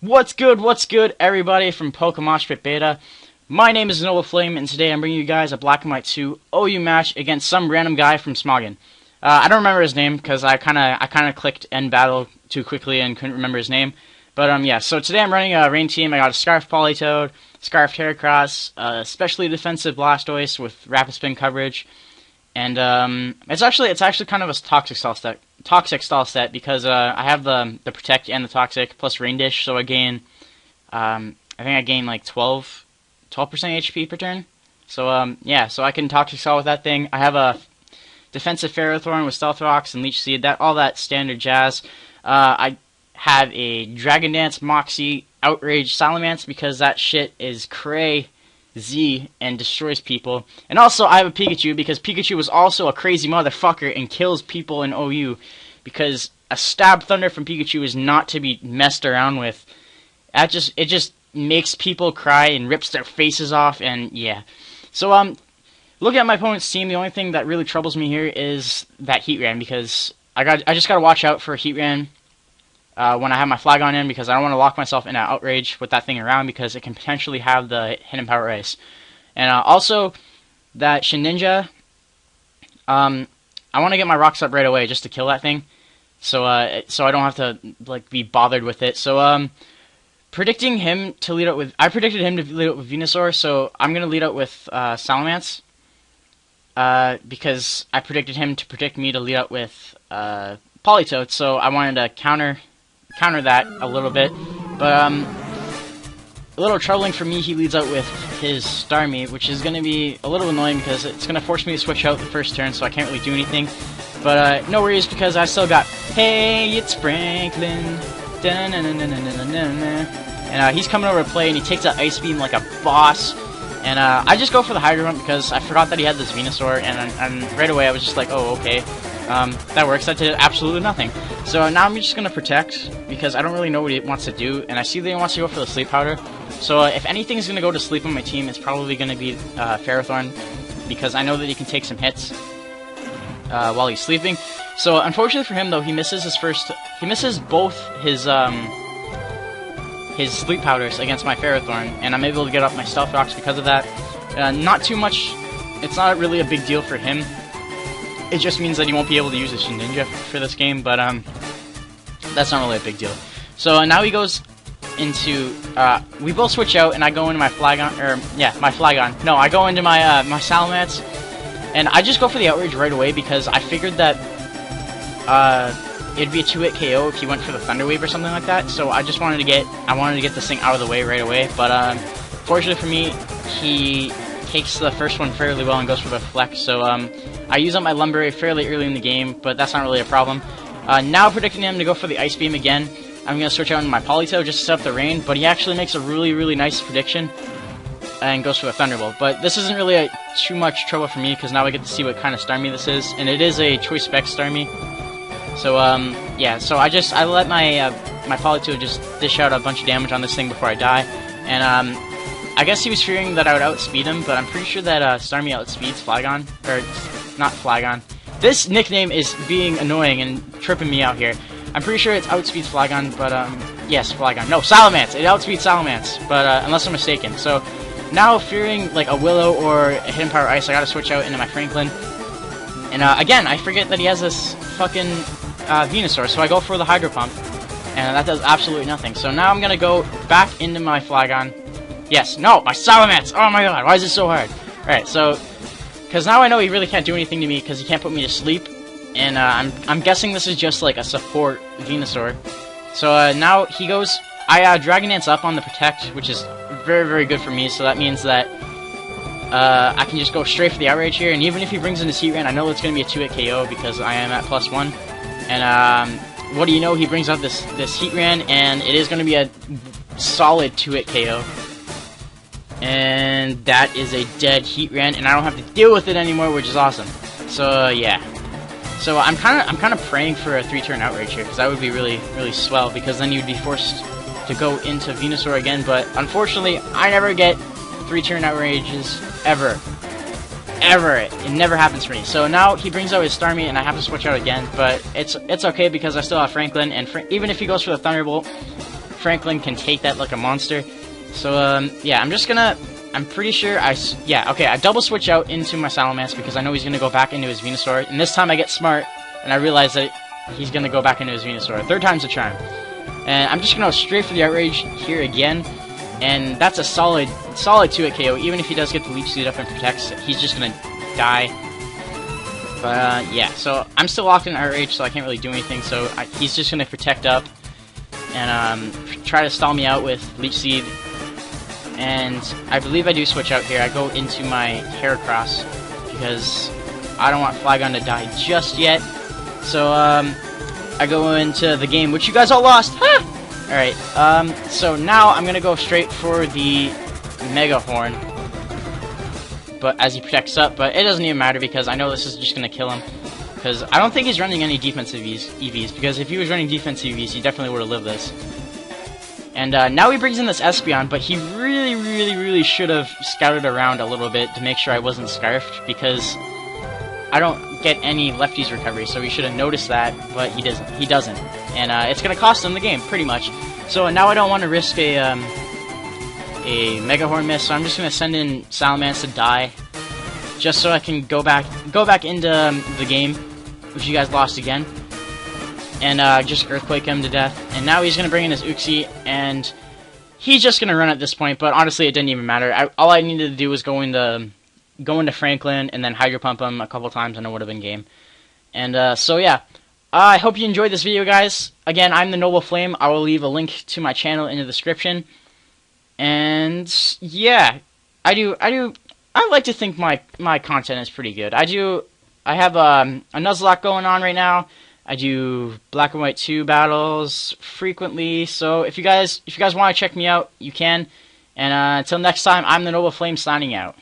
What's good, everybody from Pokemoshpitbeta. My name is thenobleflame, and today I'm bringing you guys a Black and White 2 OU match against some random guy from Smoggin. I don't remember his name, because I kinda clicked end battle too quickly and couldn't remember his name. But, yeah, so today I'm running a rain team. I got a Scarf Politoed, Scarf Heracross, specially defensive Blastoise with rapid spin coverage. And, it's actually kind of a toxic style set because I have the protect and the toxic plus rain dish, so I gain I think I gain like 12% HP per turn. So yeah, so I can toxic style with that thing. I have a defensive Ferrothorn with Stealth Rocks and Leech Seed, all that standard jazz. I have a Dragon Dance, Moxie, Outrage, Salamence because that shit is crazy and destroys people. And also I have a Pikachu because Pikachu was also a crazy motherfucker and kills people in OU because a Stab Thunder from Pikachu is not to be messed around with. It just makes people cry and rips their faces off, and yeah. So looking at my opponent's team, the only thing that really troubles me here is that Heatran because I just gotta watch out for Heatran when I have my Flygon in because I don't want to lock myself in an Outrage with that thing around because it can potentially have the Hidden Power Ice. And also, that Shedinja, I want to get my Rocks up right away just to kill that thing, so I don't have to like be bothered with it. So predicting him to lead out with, I predicted him to lead out with Venusaur, so I'm gonna lead out with Salamence because I predicted him to predict me to lead out with Politoed, so I wanted to counter that a little bit, but a little troubling for me. He leads out with his Starmie, which is going to be a little annoying because it's going to force me to switch out the first turn, so I can't really do anything. But no worries because I still got Hey, it's Franklin, and he's coming over to play, and he takes that Ice Beam like a boss. And I just go for the Hydro Pump because I forgot that he had this Venusaur, and right away I was just like, oh, okay. That works. That did absolutely nothing. So now I'm just going to protect because I don't really know what he wants to do, and I see that he wants to go for the Sleep Powder. So if anything's going to go to sleep on my team, it's probably going to be Ferrothorn because I know that he can take some hits while he's sleeping. So unfortunately for him, though, he misses both his Sleep Powders against my Ferrothorn, and I'm able to get up my Stealth Rocks because of that. Not too much. It's not really a big deal for him. It just means that he won't be able to use his Shedinja for this game, but that's not really a big deal. So now he goes into, we both switch out, and I go into my Flygon, my Flygon. No, I go into my my Salamence, and I just go for the Outrage right away because I figured that it'd be a 2-hit KO if he went for the Thunder Wave or something like that. So I just wanted to get this thing out of the way right away. But fortunately for me, he takes the first one fairly well and goes for the Flex. So I use up my Lumberry fairly early in the game, but that's not really a problem. Now predicting him to go for the Ice Beam again, I'm going to switch out into my Politoed just to set up the rain, but he actually makes a really nice prediction and goes for the Thunderbolt. But this isn't really too much trouble for me because now I get to see what kind of Starmie this is, and it is a Choice Spec Starmie. So yeah, so I let my my Politoed just dish out a bunch of damage on this thing before I die, and I guess he was fearing that I would outspeed him, but I'm pretty sure that Starmie outspeeds Flygon, or not Flygon. This nickname is being annoying and tripping me out here. I'm pretty sure it outspeeds Flygon, but yes, Flygon. No, Salamence. It outspeeds Salamence, but unless I'm mistaken. So now fearing like a Willow or a Hidden Power Ice, I gotta switch out into my Franklin. And again, I forget that he has this fucking Venusaur, so I go for the Hydro Pump, and that does absolutely nothing. So now I'm gonna go back into my Flygon. Yes, no, my Salamence! Oh my god, why is it so hard? Alright, so, because now I know he really can't do anything to me because he can't put me to sleep, and I'm guessing this is just like a support Venusaur. So now he goes, I Dragon Dance up on the Protect, which is very good for me, so that means that I can just go straight for the Outrage here, and even if he brings in his Heatran, I know it's going to be a 2-hit KO because I am at +1. And what do you know, he brings out this Heatran, and it is going to be a solid 2-hit KO. And that is a dead Heatran, and I don't have to deal with it anymore, which is awesome. So yeah. So I'm kind of praying for a 3-turn Outrage here, because that would be really swell, because then you'd be forced to go into Venusaur again, but unfortunately, I never get 3-turn Outrages, ever. It never happens for me. So now he brings out his Starmie, and I have to switch out again, but it's okay, because I still have Franklin, and even if he goes for the Thunderbolt, Franklin can take that like a monster. So, yeah, I'm pretty sure yeah, okay, I double switch out into my Salamence because I know he's gonna go back into his Venusaur, and this time I get smart, and I realize that he's gonna go back into his Venusaur. Third time's a charm. And I'm just gonna go straight for the Outrage here again, and that's a solid 2-hit KO. Even if he does get the Leech Seed up and protects, he's just gonna die. But, yeah, so I'm still locked in Outrage, so I can't really do anything, so he's just gonna protect up, and, try to stall me out with Leech Seed. And I believe I do switch out here. I go into my Heracross because I don't want Flygon to die just yet. So, I go into the game, which you guys all lost. Ha! Alright, so now I'm gonna go straight for the Mega Horn. But as he protects up, but it doesn't even matter because I know this is just gonna kill him. Because I don't think he's running any defensive EVs, because if he was running defensive EVs, he definitely would have lived this. And now he brings in this Espeon, but he really should have scouted around a little bit to make sure I wasn't Scarfed, because I don't get any lefties recovery, so he should have noticed that, but he doesn't. And it's going to cost him the game, pretty much. So now I don't want to risk a Mega Horn miss, so I'm just going to send in Salamence to die, just so I can go back into the game, which you guys lost again. And just Earthquake him to death. And now he's going to bring in his Uxie, and he's just going to run at this point, but honestly it didn't even matter. All I needed to do was go into Franklin, and then Hydro Pump him a couple times, and it would have been game. And so yeah, I hope you enjoyed this video, guys. Again, I'm the Noble Flame. I will leave a link to my channel in the description. And yeah, I like to think my content is pretty good. I have a Nuzlocke going on right now. I do Black and White 2 battles frequently, so if you guys want to check me out, you can. And until next time, I'm the Noble Flame signing out.